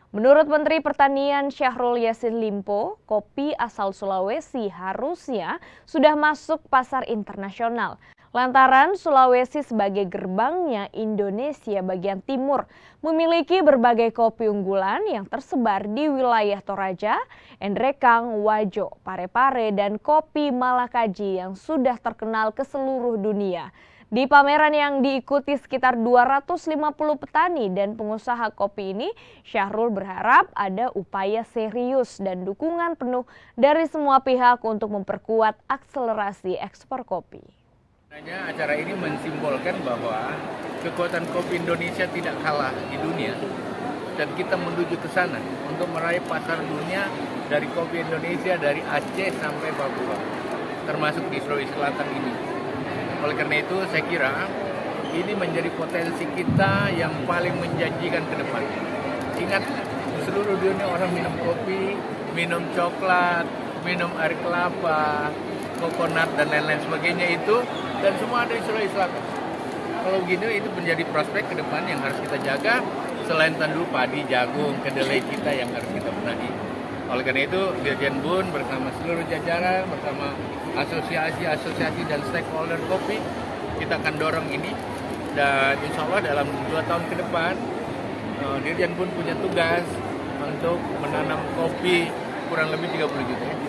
Menurut Menteri Pertanian Syahrul Yassin Limpo, kopi asal Sulawesi harusnya sudah masuk pasar internasional. Lantaran Sulawesi sebagai gerbangnya Indonesia bagian timur memiliki berbagai kopi unggulan yang tersebar di wilayah Toraja, Endrekang, Wajo, Parepare, dan kopi Malakaji yang sudah terkenal ke seluruh dunia. Di pameran yang diikuti sekitar 250 petani dan pengusaha kopi ini, Syahrul berharap ada upaya serius dan dukungan penuh dari semua pihak untuk memperkuat akselerasi ekspor kopi. Acara ini mensimbolkan bahwa kekuatan kopi Indonesia tidak kalah di dunia dan kita menuju ke sana untuk meraih pasar dunia dari kopi Indonesia dari Aceh sampai Papua, termasuk di Sulawesi Selatan ini. Oleh karena itu saya kira ini menjadi potensi kita yang paling menjanjikan ke depan. Ingat, di seluruh dunia orang minum kopi, minum coklat, minum air kelapa, kokonat dan lain-lain sebagainya itu, dan semua ada di Sulawesi Selatan. Kalau gini itu menjadi prospek ke depan yang harus kita jaga, selain tandu padi, jagung, kedelai kita yang harus kita benahi. Oleh karena itu, Dirjen BUN bersama seluruh jajaran, bersama asosiasi-asosiasi dan stakeholder kopi, kita akan dorong ini. Dan insya Allah dalam 2 tahun ke depan, Dirjen BUN punya tugas untuk menanam kopi kurang lebih 30 juta.